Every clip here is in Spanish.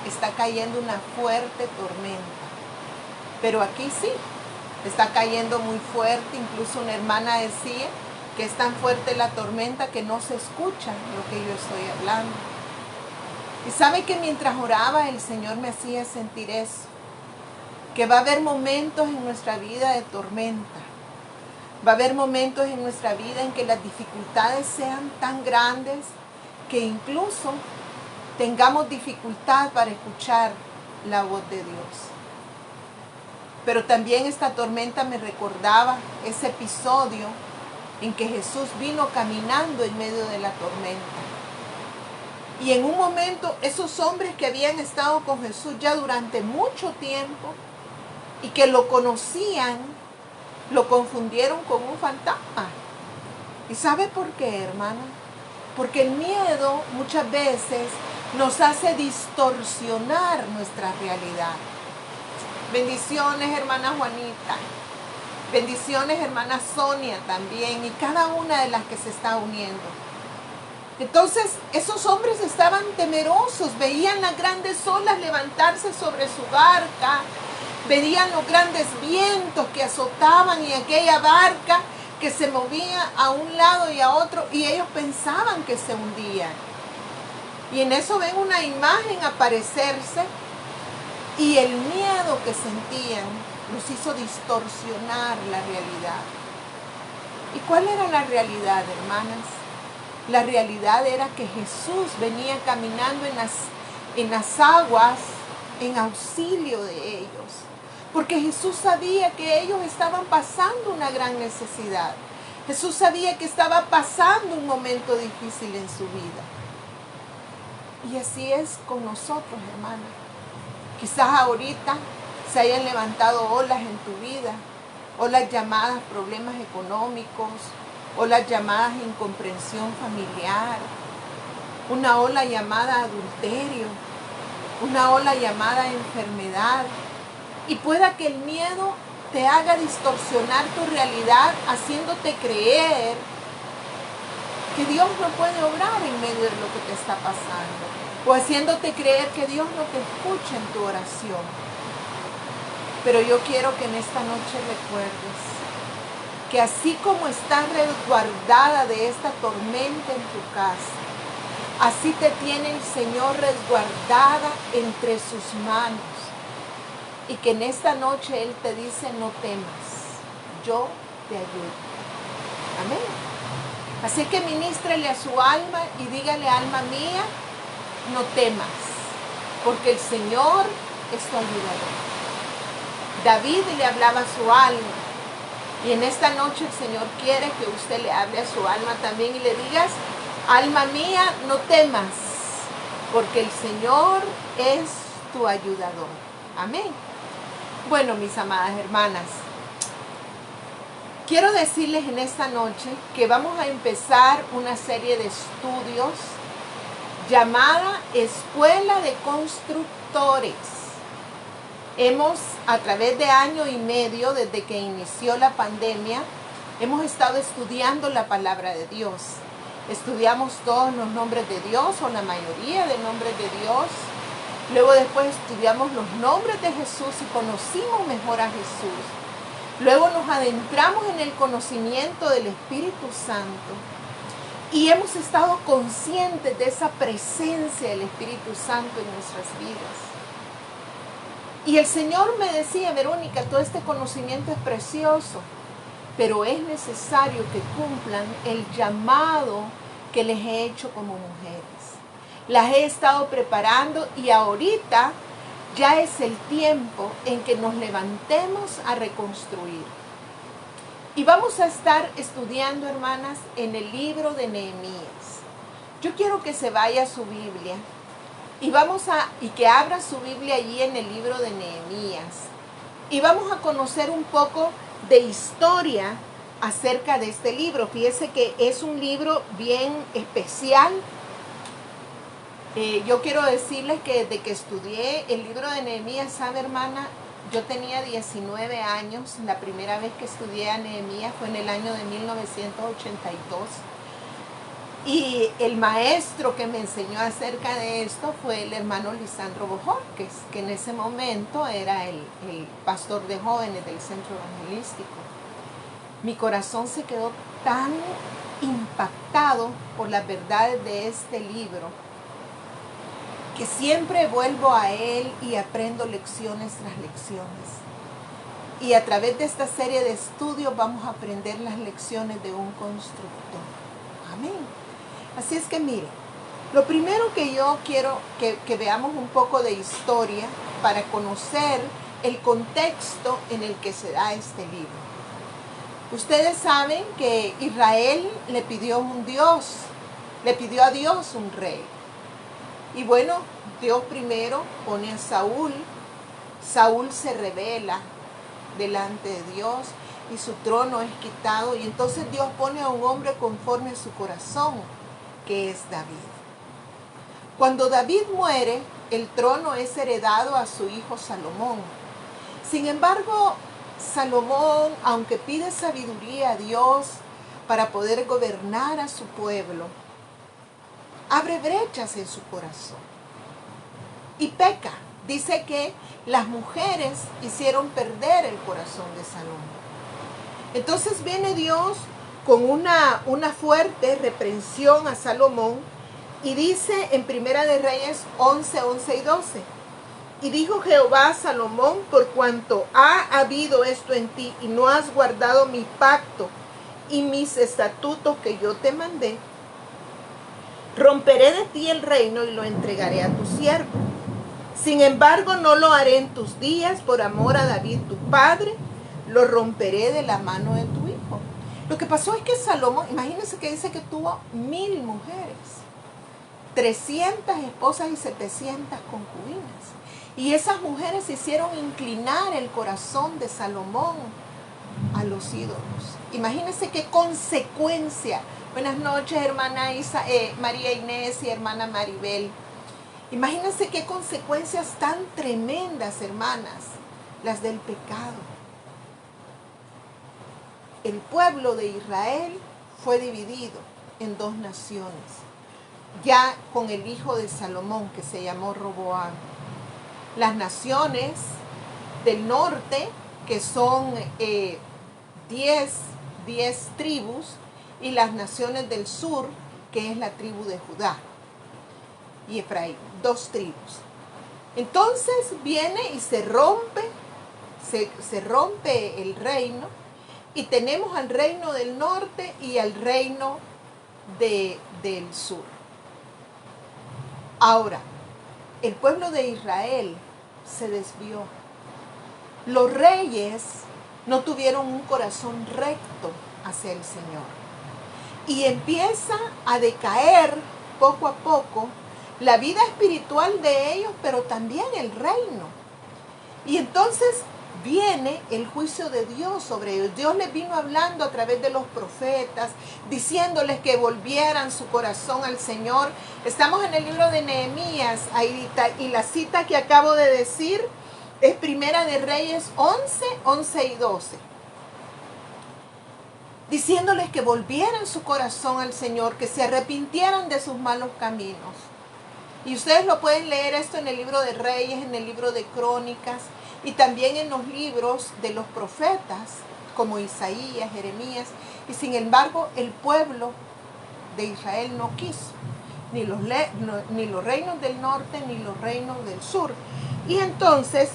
está cayendo una fuerte tormenta. Pero aquí sí, está cayendo muy fuerte. Incluso una hermana decía que es tan fuerte la tormenta que no se escucha lo que yo estoy hablando. Y sabe que mientras oraba el Señor me hacía sentir eso, que va a haber momentos en nuestra vida de tormenta. Va a haber momentos en nuestra vida en que las dificultades sean tan grandes que incluso tengamos dificultad para escuchar la voz de Dios. Pero también esta tormenta me recordaba ese episodio en que Jesús vino caminando en medio de la tormenta. Y en un momento esos hombres que habían estado con Jesús ya durante mucho tiempo y que lo conocían, lo confundieron con un fantasma. ¿Y sabe por qué, hermana? Porque el miedo muchas veces nos hace distorsionar nuestra realidad. Bendiciones, hermana Juanita. Bendiciones, hermana Sonia también, y cada una de las que se está uniendo. Entonces, esos hombres estaban temerosos, veían las grandes olas levantarse sobre su barca, veían los grandes vientos que azotaban y aquella barca que se movía a un lado y a otro, y ellos pensaban que se hundían. Y en eso ven una imagen aparecerse, y el miedo que sentían los hizo distorsionar la realidad. ¿Y cuál era la realidad, hermanas? La realidad era que Jesús venía caminando en las aguas en auxilio de ellos. Porque Jesús sabía que ellos estaban pasando una gran necesidad. Jesús sabía que estaba pasando un momento difícil en su vida. Y así es con nosotros, hermanas. Quizás ahorita se hayan levantado olas en tu vida, olas llamadas problemas económicos, olas llamadas incomprensión familiar, una ola llamada adulterio, una ola llamada enfermedad. Y pueda que el miedo te haga distorsionar tu realidad, haciéndote creer que Dios no puede obrar en medio de lo que te está pasando, o haciéndote creer que Dios no te escucha en tu oración. Pero yo quiero que en esta noche recuerdes que así como estás resguardada de esta tormenta en tu casa, así te tiene el Señor resguardada entre sus manos. Y que en esta noche Él te dice, no temas, yo te ayudo. Amén. Así que ministrele a su alma y dígale, alma mía, no temas, porque el Señor es tu ayudador. David le hablaba a su alma, y en esta noche el Señor quiere que usted le hable a su alma también y le digas, alma mía, no temas, porque el Señor es tu ayudador. Amén. Bueno, mis amadas hermanas, quiero decirles en esta noche que vamos a empezar una serie de estudios llamada Escuela de Constructores. Hemos, a través de año y medio, desde que inició la pandemia, hemos estado estudiando la palabra de Dios. Estudiamos todos los nombres de Dios, o la mayoría de nombres de Dios. Luego después estudiamos los nombres de Jesús y conocimos mejor a Jesús. Luego nos adentramos en el conocimiento del Espíritu Santo. Y hemos estado conscientes de esa presencia del Espíritu Santo en nuestras vidas. Y el Señor me decía, Verónica, todo este conocimiento es precioso, pero es necesario que cumplan el llamado que les he hecho como mujeres. Las he estado preparando y ahorita ya es el tiempo en que nos levantemos a reconstruir. Y vamos a estar estudiando, hermanas, en el libro de Nehemías. Yo quiero que se vaya a su Biblia y que abra su Biblia allí en el libro de Nehemías. Y vamos a conocer un poco de historia acerca de este libro. Fíjese que es un libro bien especial. Yo quiero decirles que desde que estudié el libro de Nehemías, ¿sabe, hermana? Yo tenía 19 años. La primera vez que estudié a Nehemías fue en el año de 1982. Y el maestro que me enseñó acerca de esto fue el hermano Lisandro Bojorquez, que en ese momento era el pastor de jóvenes del centro evangelístico. Mi corazón se quedó tan impactado por las verdades de este libro que siempre vuelvo a él y aprendo lecciones tras lecciones. Y a través de esta serie de estudios vamos a aprender las lecciones de un constructor. Amén. Así es que miren, lo primero que yo quiero que veamos un poco de historia para conocer el contexto en el que se da este libro. Ustedes saben que Israel le pidió a Dios un rey. Y bueno, Dios primero pone a Saúl. Saúl se rebela delante de Dios y su trono es quitado. Y entonces Dios pone a un hombre conforme a su corazón, que es David. Cuando David muere, el trono es heredado a su hijo Salomón. Sin embargo, Salomón, aunque pide sabiduría a Dios para poder gobernar a su pueblo, abre brechas en su corazón y peca. Dice que las mujeres hicieron perder el corazón de Salomón. Entonces viene Dios con una fuerte reprensión a Salomón y dice en Primera de Reyes 11, 11 y 12: y dijo Jehová a Salomón, por cuanto ha habido esto en ti y no has guardado mi pacto y mis estatutos que yo te mandé, romperé de ti el reino y lo entregaré a tu siervo. Sin embargo, no lo haré en tus días por amor a David tu padre, lo romperé de la mano de tu hijo. Lo que pasó es que Salomón, imagínense que dice que tuvo 1000 mujeres, 300 esposas y 700 concubinas. Y esas mujeres hicieron inclinar el corazón de Salomón a los ídolos. Imagínense qué consecuencia. Buenas noches, hermana María Inés y hermana Maribel. Imagínense qué consecuencias tan tremendas, hermanas, las del pecado. El pueblo de Israel fue dividido en 2 naciones, ya con el hijo de Salomón, que se llamó Roboam. Las naciones del norte, que son 10 tribus, y las naciones del sur, que es la tribu de Judá y Efraín, 2 tribus. Entonces viene y se rompe el reino, y tenemos al reino del norte y al reino del sur. Ahora, el pueblo de Israel se desvió. Los reyes no tuvieron un corazón recto hacia el Señor. Y empieza a decaer poco a poco la vida espiritual de ellos, pero también el reino. Y entonces viene el juicio de Dios sobre ellos. Dios les vino hablando a través de los profetas, diciéndoles que volvieran su corazón al Señor. Estamos en el libro de Nehemías, y la cita que acabo de decir es Primera de Reyes 11, 11 y 12. Diciéndoles que volvieran su corazón al Señor, que se arrepintieran de sus malos caminos. Y ustedes lo pueden leer esto en el libro de Reyes, en el libro de Crónicas, y también en los libros de los profetas, como Isaías, Jeremías. Y sin embargo, el pueblo de Israel no quiso, ni los reinos del norte, ni los reinos del sur. Y entonces,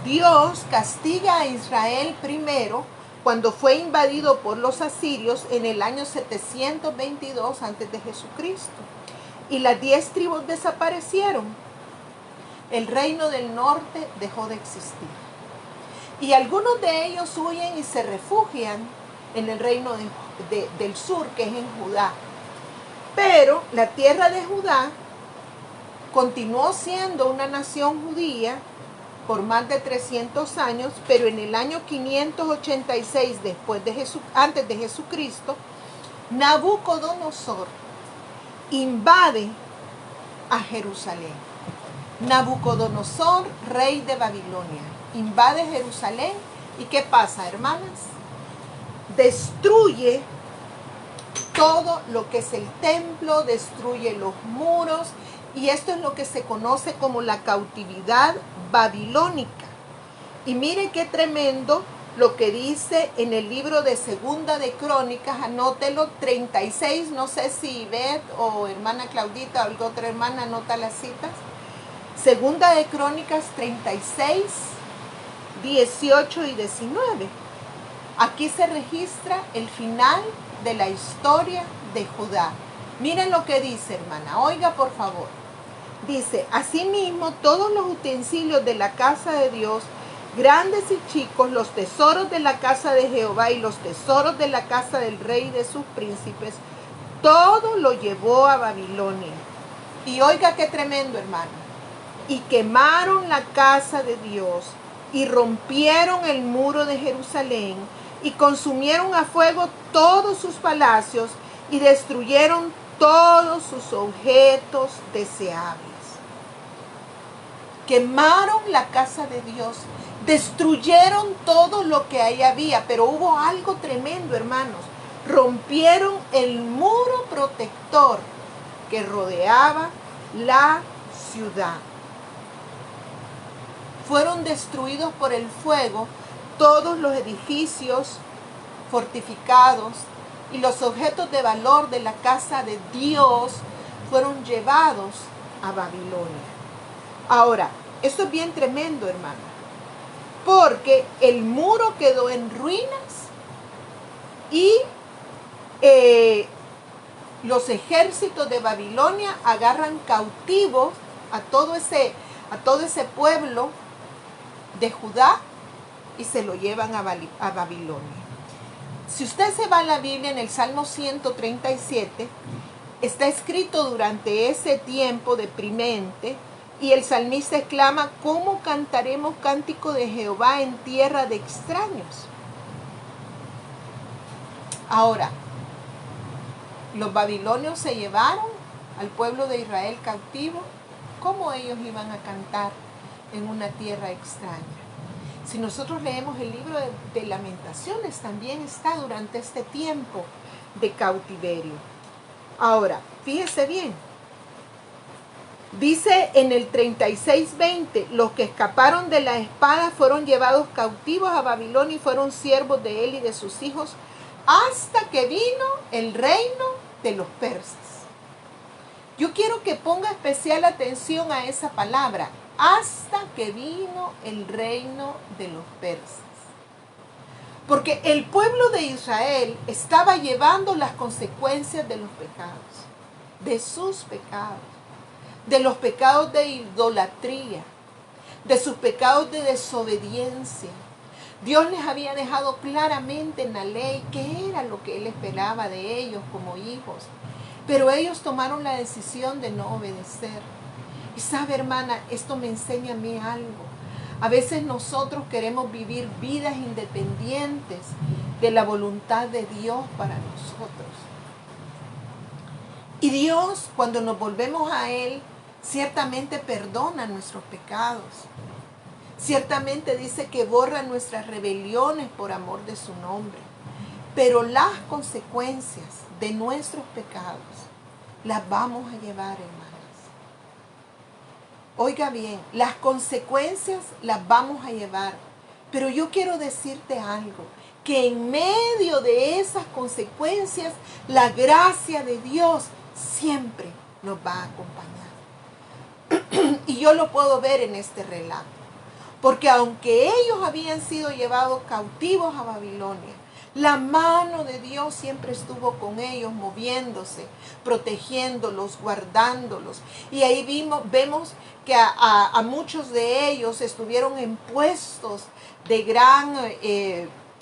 Dios castiga a Israel primero, cuando fue invadido por los asirios en el año 722 antes de Jesucristo. Y las 10 tribus desaparecieron. El reino del norte dejó de existir. Y algunos de ellos huyen y se refugian en el reino del sur, que es en Judá. Pero la tierra de Judá continuó siendo una nación judía por más de 300 años, pero en el año 586 antes de Jesucristo, Nabucodonosor invade a Jerusalén. Nabucodonosor, rey de Babilonia, invade Jerusalén. ¿Y qué pasa, hermanas? Destruye todo lo que es el templo, destruye los muros, y esto es lo que se conoce como la cautividad babilónica. Y mire qué tremendo lo que dice en el libro de Segunda de Crónicas, anótelo, 36, no sé si Beth o hermana Claudita o alguna otra hermana anota las citas. Segunda de Crónicas 36, 18 y 19. Aquí se registra el final de la historia de Judá. Miren lo que dice, hermana, oiga por favor. Dice, asimismo todos los utensilios de la casa de Dios, grandes y chicos, los tesoros de la casa de Jehová y los tesoros de la casa del rey y de sus príncipes, todo lo llevó a Babilonia. Y oiga qué tremendo, hermano. Y quemaron la casa de Dios y rompieron el muro de Jerusalén y consumieron a fuego todos sus palacios y destruyeron todos sus objetos deseables. Quemaron la casa de Dios, destruyeron todo lo que ahí había, pero hubo algo tremendo, hermanos. Rompieron el muro protector que rodeaba la ciudad. Fueron destruidos por el fuego todos los edificios fortificados y los objetos de valor de la casa de Dios fueron llevados a Babilonia. Ahora, esto es bien tremendo, hermano, porque el muro quedó en ruinas y los ejércitos de Babilonia agarran cautivos a todo ese pueblo de Judá y se lo llevan a Babilonia. Si usted se va a la Biblia en el Salmo 137, está escrito durante ese tiempo deprimente y el salmista exclama, ¿cómo cantaremos cántico de Jehová en tierra de extraños? Ahora, los babilonios se llevaron al pueblo de Israel cautivo. ¿Cómo ellos iban a cantar en una tierra extraña? Si nosotros leemos el libro de Lamentaciones, también está durante este tiempo de cautiverio. Ahora, fíjese bien. Dice en el 36:20, los que escaparon de la espada fueron llevados cautivos a Babilonia y fueron siervos de él y de sus hijos hasta que vino el reino de los persas. Yo quiero que ponga especial atención a esa palabra, hasta que vino el reino de los persas. Porque el pueblo de Israel estaba llevando las consecuencias de los pecados, de sus pecados, de los pecados de idolatría, de sus pecados de desobediencia. Dios les había dejado claramente en la ley qué era lo que Él esperaba de ellos como hijos. Pero ellos tomaron la decisión de no obedecer. Y sabe, hermana, esto me enseña a mí algo. A veces nosotros queremos vivir vidas independientes de la voluntad de Dios para nosotros. Y Dios, cuando nos volvemos a Él, ciertamente perdona nuestros pecados. Ciertamente dice que borra nuestras rebeliones por amor de su nombre. Pero las consecuencias de nuestros pecados las vamos a llevar, hermanas. Oiga bien, las consecuencias las vamos a llevar. Pero yo quiero decirte algo, que en medio de esas consecuencias, la gracia de Dios siempre nos va a acompañar. Y yo lo puedo ver en este relato. Porque aunque ellos habían sido llevados cautivos a Babilonia, la mano de Dios siempre estuvo con ellos, moviéndose, protegiéndolos, guardándolos. Y ahí vemos que a muchos de ellos estuvieron en puestos de gran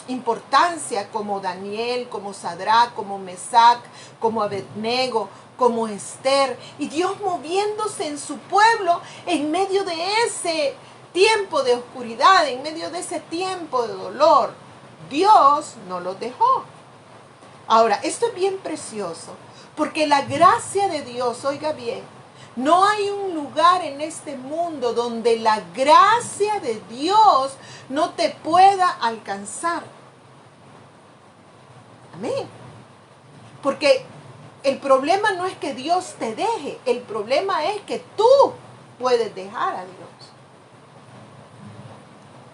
importancia, como Daniel, como Sadrach, como Mesac, como Abednego, como Esther. Y Dios moviéndose en su pueblo en medio de ese tiempo de oscuridad, en medio de ese tiempo de dolor. Dios no los dejó. Ahora, esto es bien precioso, porque la gracia de Dios, oiga bien, no hay un lugar en este mundo donde la gracia de Dios no te pueda alcanzar. Amén. Porque el problema no es que Dios te deje, el problema es que tú puedes dejar a Dios.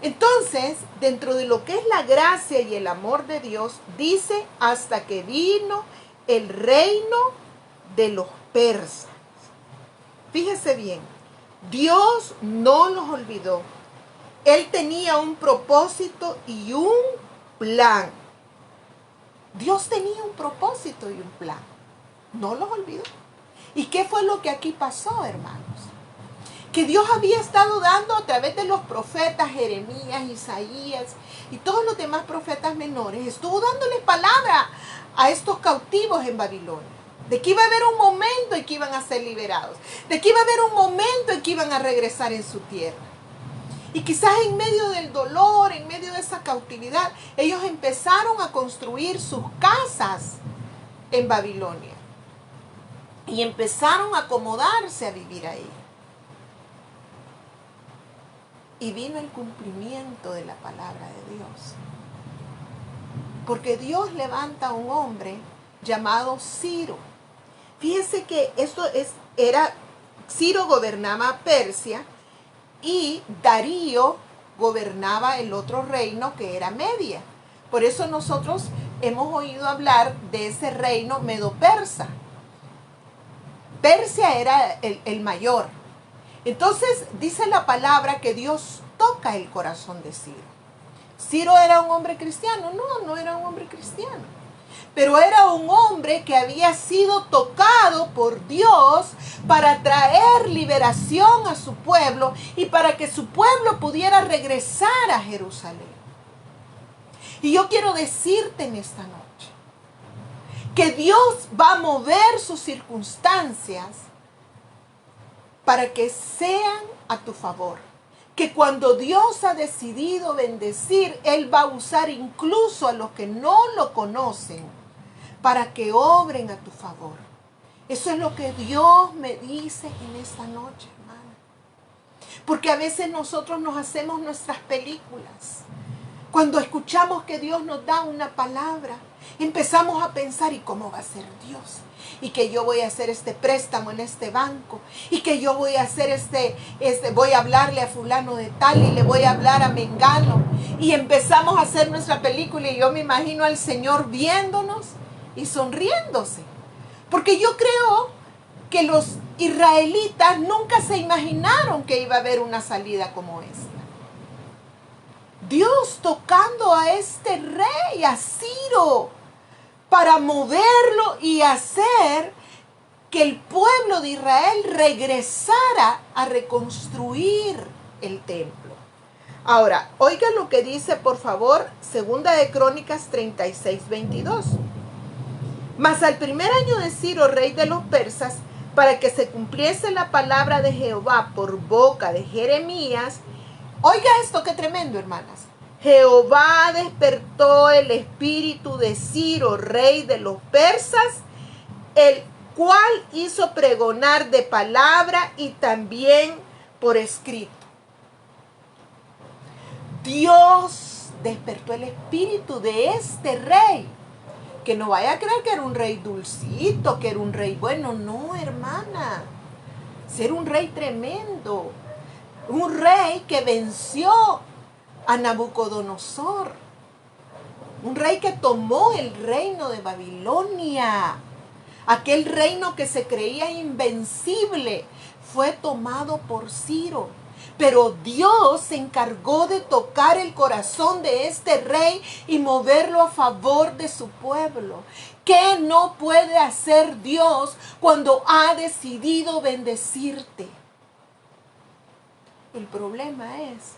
Entonces, dentro de lo que es la gracia y el amor de Dios, dice hasta que vino el reino de los persas. Fíjese bien, Dios no los olvidó. Él tenía un propósito y un plan. Dios tenía un propósito y un plan. No los olvidó. ¿Y qué fue lo que aquí pasó, hermanos? Que Dios había estado dando a través de los profetas Jeremías, Isaías y todos los demás profetas menores, estuvo dándoles palabra a estos cautivos en Babilonia. De que iba a haber un momento en que iban a ser liberados. De que iba a haber un momento en que iban a regresar en su tierra. Y quizás en medio del dolor, en medio de esa cautividad, ellos empezaron a construir sus casas en Babilonia. Y empezaron a acomodarse a vivir ahí. Y vino el cumplimiento de la palabra de Dios. Porque Dios levanta a un hombre llamado Ciro. Fíjense que Ciro gobernaba Persia y Darío gobernaba el otro reino que era Media. Por eso nosotros hemos oído hablar de ese reino medo-persa. Persia era el mayor. Entonces dice la palabra que Dios toca el corazón de Ciro. ¿Ciro era un hombre cristiano? No, no era un hombre cristiano. Pero era un hombre que había sido tocado por Dios para traer liberación a su pueblo y para que su pueblo pudiera regresar a Jerusalén. Y yo quiero decirte en esta noche que Dios va a mover sus circunstancias para que sean a tu favor. Que cuando Dios ha decidido bendecir, Él va a usar incluso a los que no lo conocen para que obren a tu favor. Eso es lo que Dios me dice en esta noche, hermana. Porque a veces nosotros nos hacemos nuestras películas. Cuando escuchamos que Dios nos da una palabra, empezamos a pensar, ¿y cómo va a ser Dios? Y que yo voy a hacer este préstamo en este banco, y que yo voy a hacer voy a hablarle a fulano de tal, y le voy a hablar a mengano, y empezamos a hacer nuestra película, y yo me imagino al Señor viéndonos y sonriéndose, porque yo creo que los israelitas nunca se imaginaron que iba a haber una salida como esta. Dios tocando a este rey, a Ciro, para moverlo y hacer que el pueblo de Israel regresara a reconstruir el templo. Ahora, oiga lo que dice, por favor, Segunda de Crónicas 36:22. Mas al primer año de Ciro, rey de los persas, para que se cumpliese la palabra de Jehová por boca de Jeremías. Oiga esto, qué tremendo, hermanas. Jehová despertó el espíritu de Ciro, rey de los persas, el cual hizo pregonar de palabra y también por escrito. Dios despertó el espíritu de este rey. Que no vaya a creer que era un rey dulcito, que era un rey bueno. No, hermana. Ser un rey tremendo. Un rey que venció a Nabucodonosor. Un rey que tomó el reino de Babilonia. Aquel reino que se creía invencible fue tomado por Ciro. Pero Dios se encargó de tocar el corazón de este rey y moverlo a favor de su pueblo. ¿Qué no puede hacer Dios cuando ha decidido bendecirte? El problema es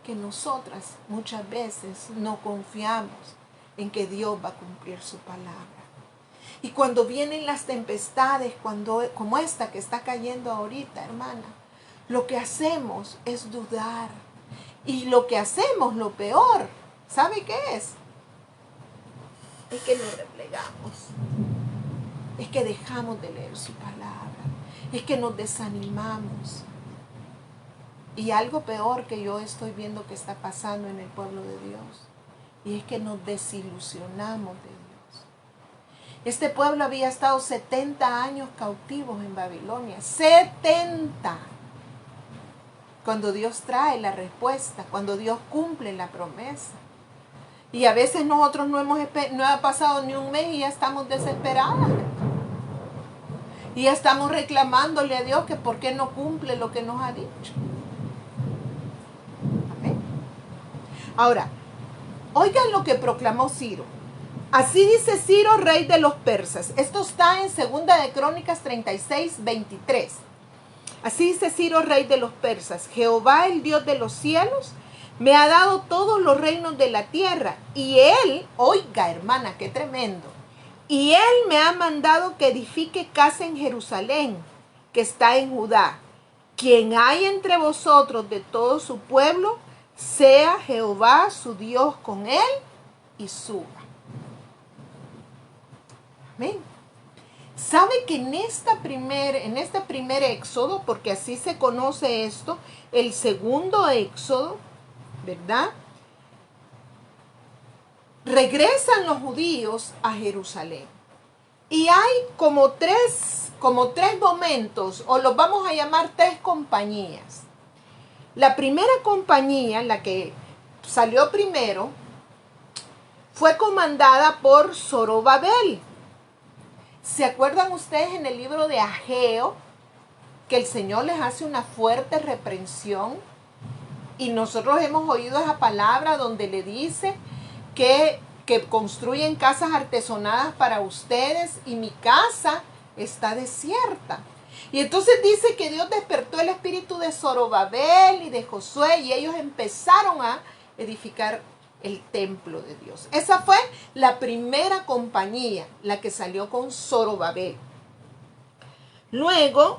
que nosotras muchas veces no confiamos en que Dios va a cumplir su palabra. Y cuando vienen las tempestades, como esta que está cayendo ahorita, hermana, lo que hacemos es dudar. Y lo que hacemos, lo peor, ¿sabe qué es? Es que nos replegamos. Es que dejamos de leer su palabra. Es que nos desanimamos. Y algo peor que yo estoy viendo que está pasando en el pueblo de Dios, y es que nos desilusionamos de Dios. Este pueblo había estado 70 años cautivos en Babilonia. 70. Cuando Dios trae la respuesta, cuando Dios cumple la promesa. Y a veces nosotros no ha pasado ni un mes y ya estamos desesperadas. Y ya estamos reclamándole a Dios que por qué no cumple lo que nos ha dicho. Amén. Ahora, oigan lo que proclamó Ciro. Así dice Ciro, rey de los persas. Esto está en 2 de Crónicas 36, 23. Así dice Ciro, rey de los persas. Jehová, el Dios de los cielos, me ha dado todos los reinos de la tierra. Y él, oiga hermana, qué tremendo. Y él me ha mandado que edifique casa en Jerusalén, que está en Judá. Quien hay entre vosotros de todo su pueblo, sea Jehová su Dios con él y suba. Amén. ¿Sabe que en este primer éxodo, porque así se conoce esto, el segundo éxodo, ¿verdad? Regresan los judíos a Jerusalén. Y hay como tres momentos, o los vamos a llamar 3 compañías. La primera compañía, la que salió primero, fue comandada por Zorobabel. ¿Se acuerdan ustedes en el libro de Ageo que el Señor les hace una fuerte reprensión? Y nosotros hemos oído esa palabra donde le dice que construyen casas artesonadas para ustedes y mi casa está desierta. Y entonces dice que Dios despertó el espíritu de Zorobabel y de Josué y ellos empezaron a edificar el templo de Dios. Esa fue la primera compañía, la que salió con Zorobabel. Luego,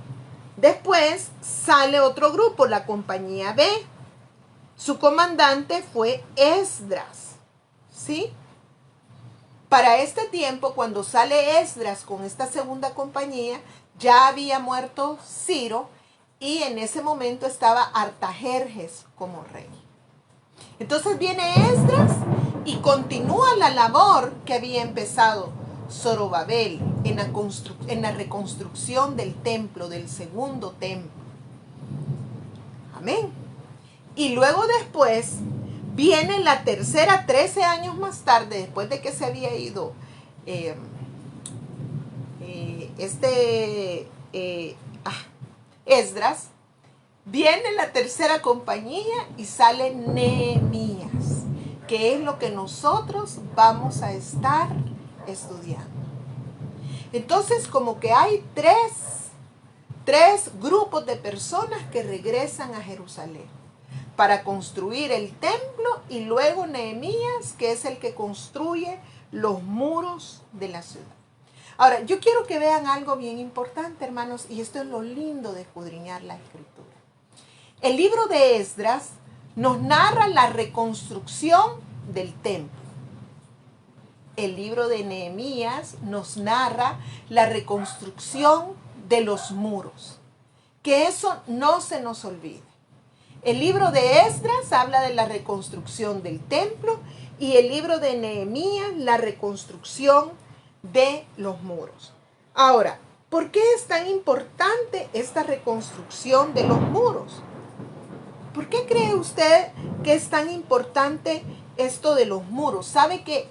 después sale otro grupo, la compañía B. Su comandante fue Esdras, ¿sí? Para este tiempo, cuando sale Esdras con esta segunda compañía, ya había muerto Ciro y en ese momento estaba Artajerjes como rey. Entonces viene Esdras y continúa la labor que había empezado Zorobabel en la reconstrucción del templo, del segundo templo. Amén. Y luego después viene la tercera, 13 años más tarde, después de que se había ido Esdras, viene la tercera compañía y sale Nehemías, que es lo que nosotros vamos a estar estudiando. Entonces, como que hay tres grupos de personas que regresan a Jerusalén para construir el templo y luego Nehemías, que es el que construye los muros de la ciudad. Ahora, yo quiero que vean algo bien importante, hermanos, y esto es lo lindo de escudriñar la Escritura. El libro de Esdras nos narra la reconstrucción del templo. El libro de Nehemías nos narra la reconstrucción de los muros. Que eso no se nos olvide. El libro de Esdras habla de la reconstrucción del templo y el libro de Nehemías la reconstrucción de los muros. Ahora, ¿por qué es tan importante esta reconstrucción de los muros? ¿Por qué cree usted que es tan importante esto de los muros? ¿Sabe que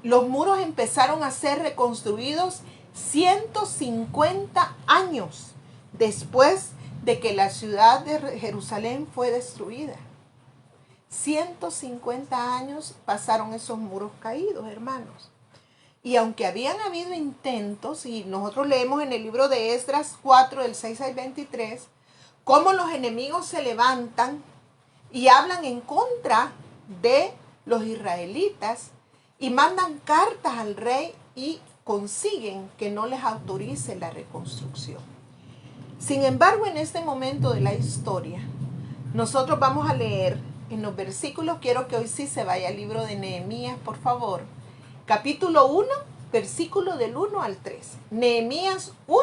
los muros empezaron a ser reconstruidos 150 años después de que la ciudad de Jerusalén fue destruida? 150 años pasaron esos muros caídos, hermanos. Y aunque habían habido intentos, y nosotros leemos en el libro de Esdras 4, del 6 al 23, cómo los enemigos se levantan y hablan en contra de los israelitas y mandan cartas al rey y consiguen que no les autorice la reconstrucción. Sin embargo, en este momento de la historia, nosotros vamos a leer en los versículos, quiero que hoy sí se vaya al libro de Nehemías, por favor. Capítulo 1, versículo del 1 al 3. Nehemías 1,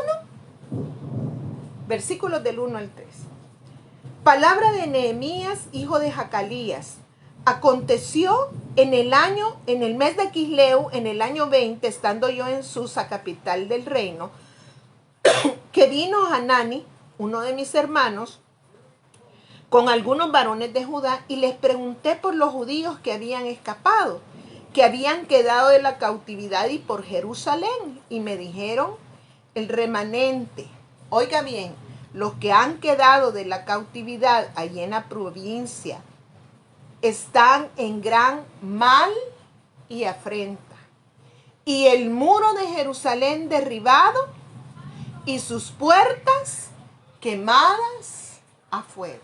versículos del 1 al 3. Palabra de Nehemías, hijo de Jacalías. Aconteció en el mes de Quisleu, en el año 20, estando yo en Susa, capital del reino, que vino Hanani, uno de mis hermanos, con algunos varones de Judá, y les pregunté por los judíos que habían escapado, que habían quedado de la cautividad y por Jerusalén. Y me dijeron, el remanente, oiga bien, los que han quedado de la cautividad allí en la provincia, están en gran mal y afrenta. Y el muro de Jerusalén derribado y sus puertas quemadas a fuego.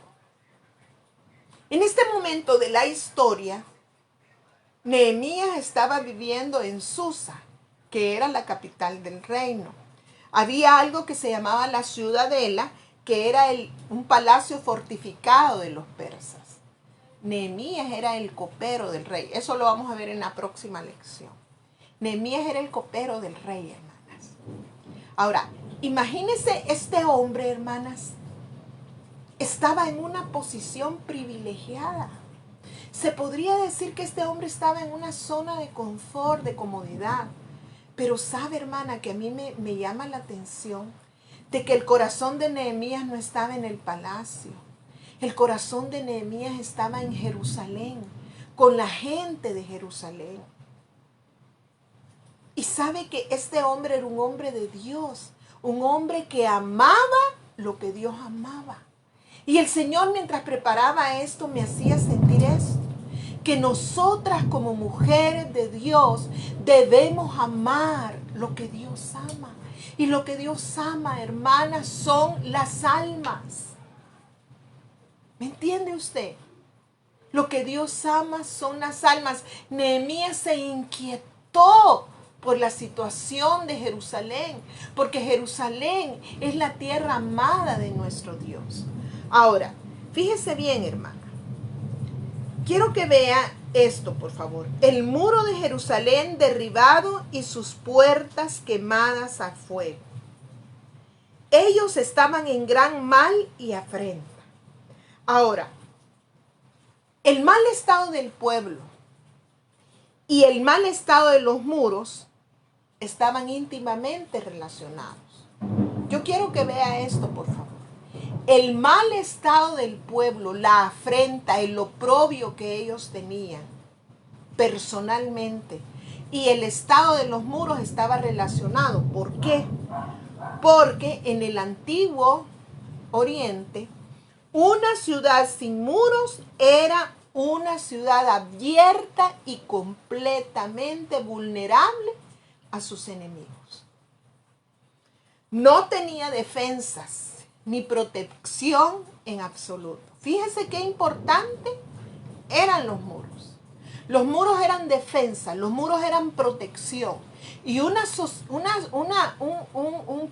En este momento de la historia, Nehemías estaba viviendo en Susa, que era la capital del reino. Había algo que se llamaba la ciudadela, que era un palacio fortificado de los persas. Nehemías era el copero del rey. Eso lo vamos a ver en la próxima lección. Nehemías era el copero del rey, hermanas. Ahora, imagínense este hombre, hermanas, estaba en una posición privilegiada. Se podría decir que este hombre estaba en una zona de confort, de comodidad. Pero sabe, hermana, que a mí me llama la atención de que el corazón de Nehemías no estaba en el palacio. El corazón de Nehemías estaba en Jerusalén, con la gente de Jerusalén. Y sabe que este hombre era un hombre de Dios, un hombre que amaba lo que Dios amaba. Y el Señor, mientras preparaba esto, me hacía sentir esto, que nosotras como mujeres de Dios debemos amar lo que Dios ama. Y lo que Dios ama, hermanas, son las almas. ¿Me entiende usted? Lo que Dios ama son las almas. Nehemías se inquietó por la situación de Jerusalén, porque Jerusalén es la tierra amada de nuestro Dios. Ahora, fíjese bien, hermana. Quiero que vea esto, por favor. El muro de Jerusalén derribado y sus puertas quemadas a fuego. Ellos estaban en gran mal y afrenta. Ahora, el mal estado del pueblo y el mal estado de los muros estaban íntimamente relacionados. Yo quiero que vea esto, por favor. El mal estado del pueblo, la afrenta, el oprobio que ellos tenían personalmente y el estado de los muros estaba relacionado. ¿Por qué? Porque en el antiguo Oriente, una ciudad sin muros era una ciudad abierta y completamente vulnerable a sus enemigos. No tenía defensas ni protección en absoluto. Fíjese qué importante eran los muros. Los muros eran defensa, los muros eran protección. Y un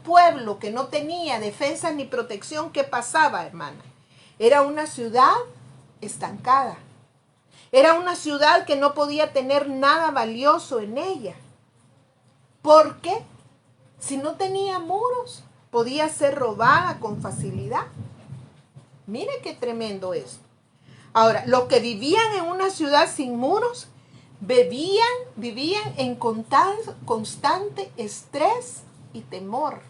pueblo que no tenía defensas ni protección, ¿qué pasaba, hermana? Era una ciudad estancada. Era una ciudad que no podía tener nada valioso en ella. ¿Por qué? Si no tenía muros, podía ser robada con facilidad. Mire qué tremendo esto. Ahora, los que vivían en una ciudad sin muros, vivían en constante estrés y temor.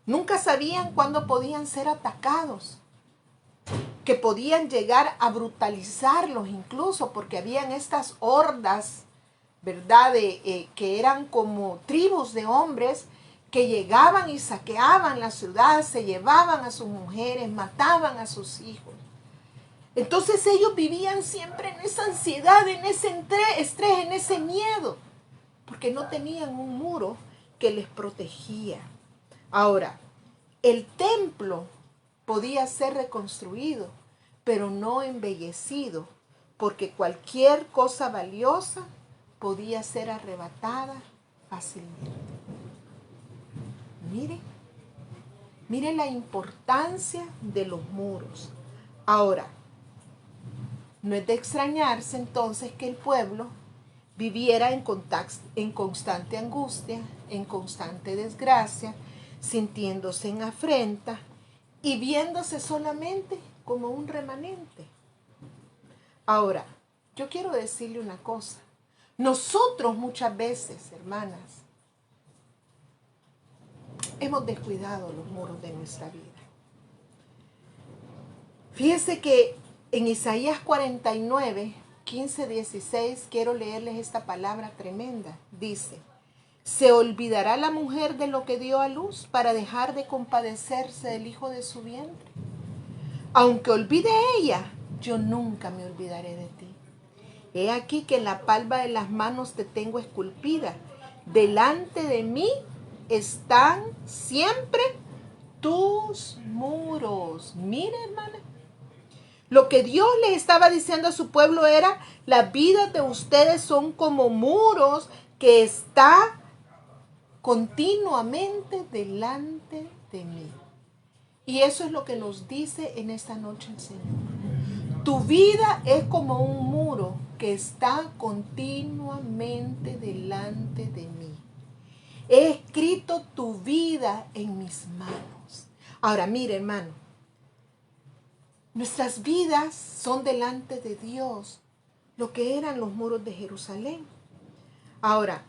Nunca sabían cuándo podían ser atacados, que podían llegar a brutalizarlos incluso, porque habían estas hordas, ¿verdad? Que eran como tribus de hombres que llegaban y saqueaban la ciudad, se llevaban a sus mujeres, mataban a sus hijos. Entonces ellos vivían siempre en esa ansiedad, en ese estrés, en ese miedo, porque no tenían un muro que les protegía. Ahora, el templo podía ser reconstruido, pero no embellecido, porque cualquier cosa valiosa podía ser arrebatada fácilmente. Mire la importancia de los muros. Ahora, no es de extrañarse entonces que el pueblo viviera en constante angustia, en constante desgracia, sintiéndose en afrenta y viéndose solamente como un remanente. Ahora, yo quiero decirle una cosa. Nosotros muchas veces, hermanas, hemos descuidado los muros de nuestra vida. Fíjese que en Isaías 49, 15, 16, quiero leerles esta palabra tremenda. Dice, ¿se olvidará la mujer de lo que dio a luz para dejar de compadecerse del hijo de su vientre? Aunque olvide ella, yo nunca me olvidaré de ti. He aquí que en la palma de las manos te tengo esculpida. Delante de mí están siempre tus muros. Mira, hermana. Lo que Dios le estaba diciendo a su pueblo era, las vidas de ustedes son como muros que están continuamente delante de mí. Y eso es lo que nos dice en esta noche el Señor. Tu vida es como un muro que está continuamente delante de mí. He escrito tu vida en mis manos. Ahora, mire, hermano, nuestras vidas son delante de Dios, lo que eran los muros de Jerusalén. Ahora,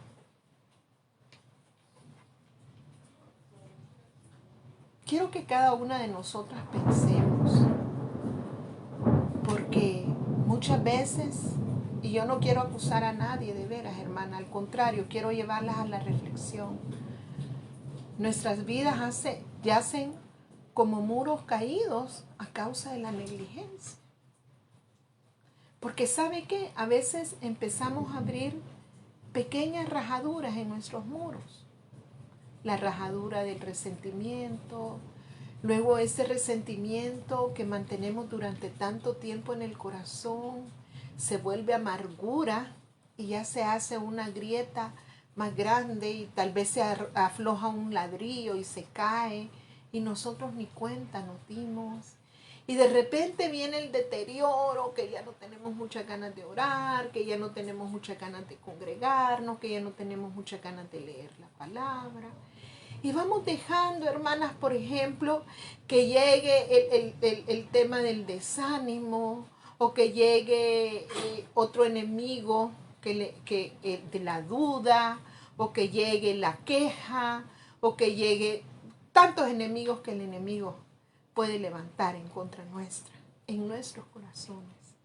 quiero que cada una de nosotras pensemos, porque muchas veces, y yo no quiero acusar a nadie de veras, hermana, al contrario, quiero llevarlas a la reflexión. Nuestras vidas yacen como muros caídos a causa de la negligencia. Porque ¿sabe qué? A veces empezamos a abrir pequeñas rajaduras en nuestros muros. La rajadura del resentimiento, luego ese resentimiento que mantenemos durante tanto tiempo en el corazón se vuelve amargura y ya se hace una grieta más grande y tal vez se afloja un ladrillo y se cae y nosotros ni cuenta nos dimos. Y de repente viene el deterioro, que ya no tenemos muchas ganas de orar, que ya no tenemos muchas ganas de congregarnos, que ya no tenemos muchas ganas de leer la palabra. Y vamos dejando, hermanas, por ejemplo, que llegue el tema del desánimo o que llegue otro enemigo de la duda o que llegue la queja o que llegue tantos enemigos que el enemigo puede levantar en contra nuestra, en nuestros corazones.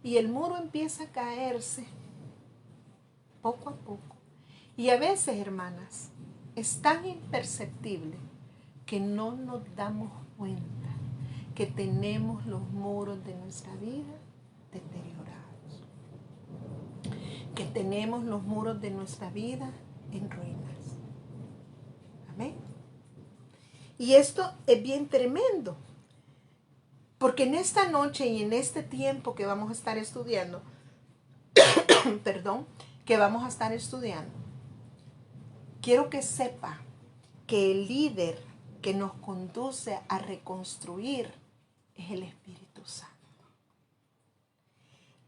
Y el muro empieza a caerse poco a poco. Y a veces, hermanas, es tan imperceptible que no nos damos cuenta que tenemos los muros de nuestra vida deteriorados, que tenemos los muros de nuestra vida en ruinas. Amén. Y esto es bien tremendo, porque en esta noche y en este tiempo que vamos a estar estudiando, quiero que sepa que el líder que nos conduce a reconstruir es el Espíritu Santo.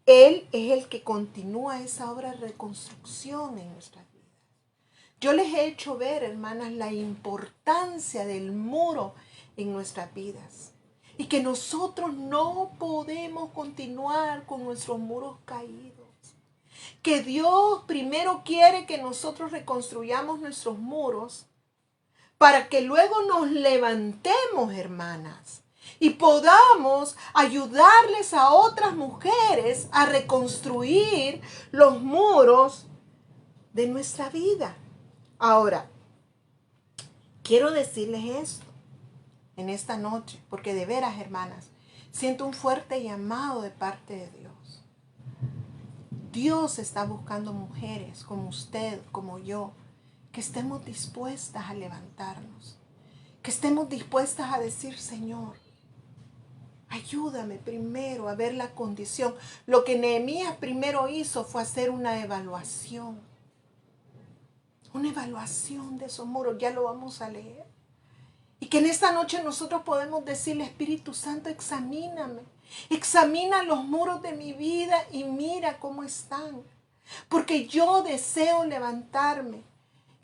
Él es el que continúa esa obra de reconstrucción en nuestras vidas. Yo les he hecho ver, hermanas, la importancia del muro en nuestras vidas y que nosotros no podemos continuar con nuestros muros caídos. Que Dios primero quiere que nosotros reconstruyamos nuestros muros para que luego nos levantemos, hermanas, y podamos ayudarles a otras mujeres a reconstruir los muros de nuestra vida. Ahora, quiero decirles esto en esta noche, porque de veras, hermanas, siento un fuerte llamado de parte de Dios. Dios está buscando mujeres como usted, como yo, que estemos dispuestas a levantarnos, que estemos dispuestas a decir, Señor, ayúdame primero a ver la condición. Lo que Nehemías primero hizo fue hacer una evaluación de esos muros, ya lo vamos a leer. Y que en esta noche nosotros podemos decirle, Espíritu Santo, examíname, examina los muros de mi vida y mira cómo están. Porque yo deseo levantarme.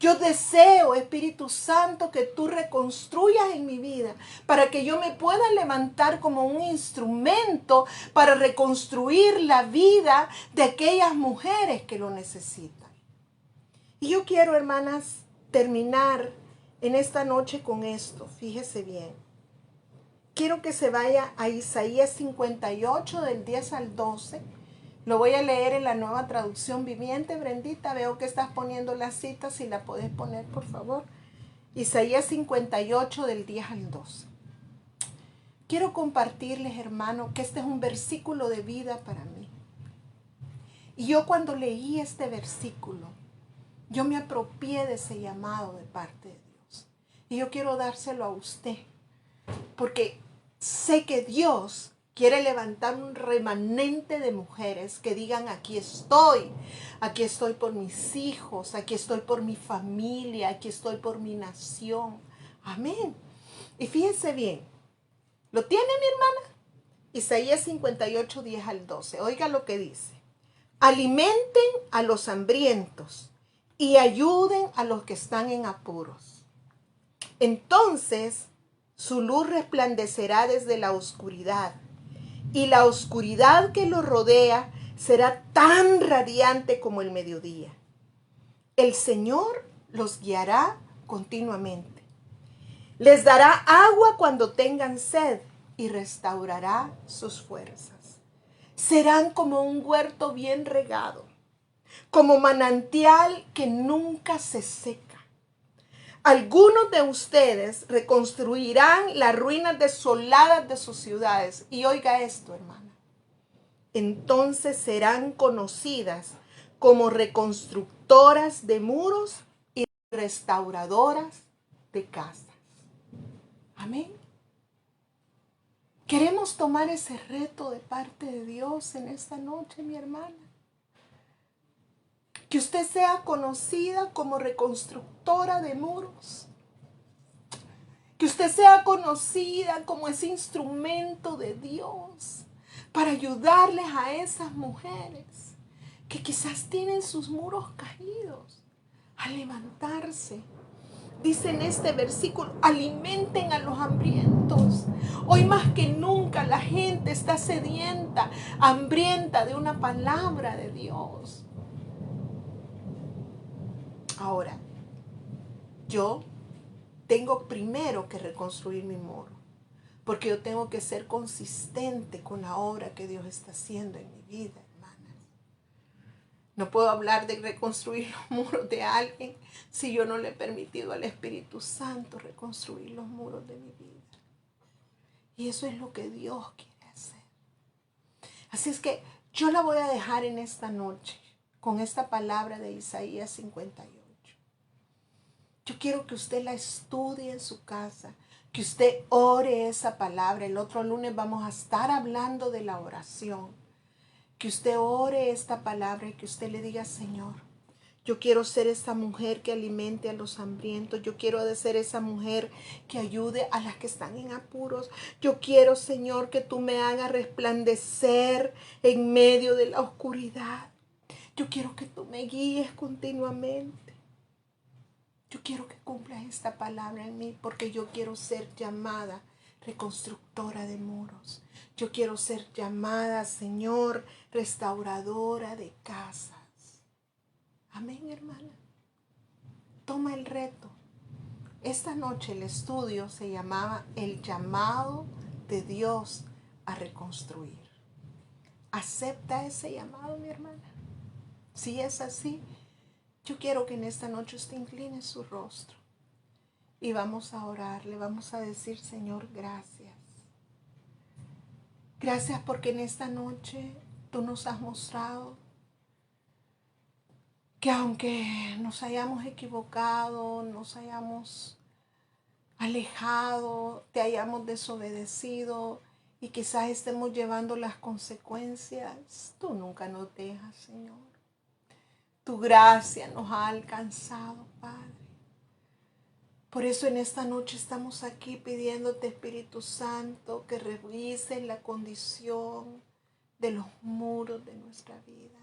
Yo deseo, Espíritu Santo, que tú reconstruyas en mi vida para que yo me pueda levantar como un instrumento para reconstruir la vida de aquellas mujeres que lo necesitan. Y yo quiero, hermanas, terminar en esta noche con esto. Fíjese bien. Quiero que se vaya a Isaías 58 del 10 al 12. Lo voy a leer en la Nueva Traducción Viviente. Brendita, veo que estás poniendo la cita, si la puedes poner, por favor. Isaías 58 del 10 al 12. Quiero compartirles, hermano, que este es un versículo de vida para mí. Y yo cuando leí este versículo, yo me apropié de ese llamado de parte de Dios. Y yo quiero dárselo a usted, porque sé que Dios quiere levantar un remanente de mujeres que digan: aquí estoy por mis hijos, aquí estoy por mi familia, aquí estoy por mi nación. Amén. Y fíjense bien, ¿lo tiene mi hermana? Isaías 58, 10 al 12. Oiga lo que dice: alimenten a los hambrientos y ayuden a los que están en apuros. Entonces su luz resplandecerá desde la oscuridad, y la oscuridad que los rodea será tan radiante como el mediodía. El Señor los guiará continuamente. Les dará agua cuando tengan sed y restaurará sus fuerzas. Serán como un huerto bien regado, como manantial que nunca se seca. Algunos de ustedes reconstruirán las ruinas desoladas de sus ciudades. Y oiga esto, hermana. Entonces serán conocidas como reconstructoras de muros y restauradoras de casas. Amén. Queremos tomar ese reto de parte de Dios en esta noche, mi hermana. Que usted sea conocida como reconstructora de muros. Que usted sea conocida como ese instrumento de Dios para ayudarles a esas mujeres que quizás tienen sus muros caídos a levantarse. Dice en este versículo: alimenten a los hambrientos. Hoy más que nunca la gente está sedienta, hambrienta de una palabra de Dios. Ahora, yo tengo primero que reconstruir mi muro, porque yo tengo que ser consistente con la obra que Dios está haciendo en mi vida, hermanas. No puedo hablar de reconstruir los muros de alguien si yo no le he permitido al Espíritu Santo reconstruir los muros de mi vida. Y eso es lo que Dios quiere hacer. Así es que yo la voy a dejar en esta noche con esta palabra de Isaías 58. Yo quiero que usted la estudie en su casa, que usted ore esa palabra. El otro lunes vamos a estar hablando de la oración. Que usted ore esta palabra y que usted le diga: Señor, yo quiero ser esa mujer que alimente a los hambrientos. Yo quiero ser esa mujer que ayude a las que están en apuros. Yo quiero, Señor, que tú me hagas resplandecer en medio de la oscuridad. Yo quiero que tú me guíes continuamente. Yo quiero que cumplas esta palabra en mí, porque yo quiero ser llamada reconstructora de muros. Yo quiero ser llamada, Señor, restauradora de casas. Amén, hermana. Toma el reto. Esta noche el estudio se llamaba El llamado de Dios a reconstruir. ¿Acepta ese llamado, mi hermana? Si es así, yo quiero que en esta noche usted incline su rostro y vamos a orar. Le vamos a decir: Señor, gracias. Gracias porque en esta noche tú nos has mostrado que aunque nos hayamos equivocado, nos hayamos alejado, te hayamos desobedecido y quizás estemos llevando las consecuencias, tú nunca nos dejas, Señor. Tu gracia nos ha alcanzado, Padre. Por eso en esta noche estamos aquí pidiéndote, Espíritu Santo, que revises la condición de los muros de nuestra vida.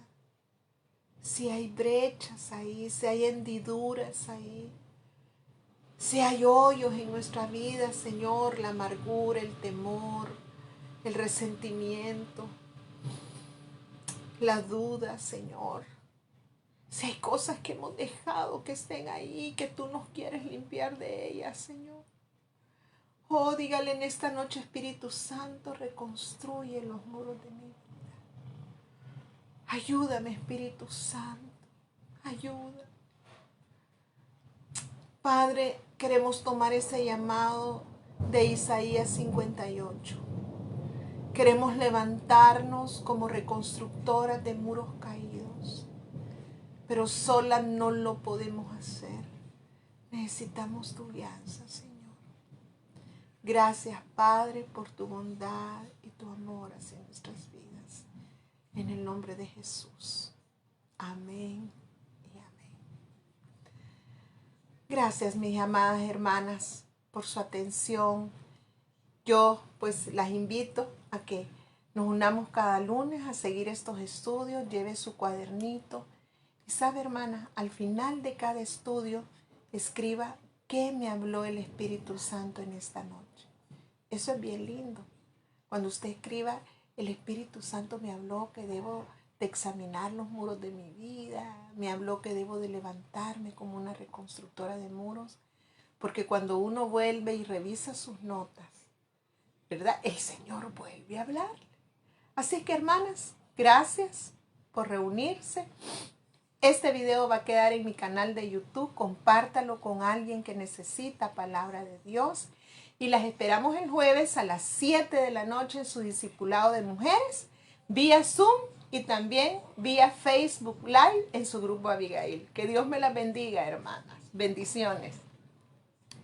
Si hay brechas ahí, si hay hendiduras ahí, si hay hoyos en nuestra vida, Señor, la amargura, el temor, el resentimiento, la duda, Señor. Si hay cosas que hemos dejado que estén ahí, que tú nos quieres limpiar de ellas, Señor. Oh, dígale en esta noche, Espíritu Santo, reconstruye los muros de mi vida. Ayúdame, Espíritu Santo, ayuda. Padre, queremos tomar ese llamado de Isaías 58. Queremos levantarnos como reconstructoras de muros caídos, pero sola no lo podemos hacer. Necesitamos tu guianza, Señor. Gracias, Padre, por tu bondad y tu amor hacia nuestras vidas. En el nombre de Jesús. Amén y amén. Gracias, mis amadas hermanas, por su atención. Yo pues las invito a que nos unamos cada lunes a seguir estos estudios. Lleve su cuadernito. Y sabe, hermana, al final de cada estudio, escriba qué me habló el Espíritu Santo en esta noche. Eso es bien lindo. Cuando usted escriba, el Espíritu Santo me habló que debo de examinar los muros de mi vida, me habló que debo de levantarme como una reconstructora de muros, porque cuando uno vuelve y revisa sus notas, ¿verdad? El Señor vuelve a hablar. Así que, hermanas, gracias por reunirse. Este video va a quedar en mi canal de YouTube. Compártalo con alguien que necesita palabra de Dios. Y las esperamos el jueves a las 7 de la noche en su discipulado de mujeres, vía Zoom y también vía Facebook Live en su grupo Abigail. Que Dios me las bendiga, hermanas. Bendiciones.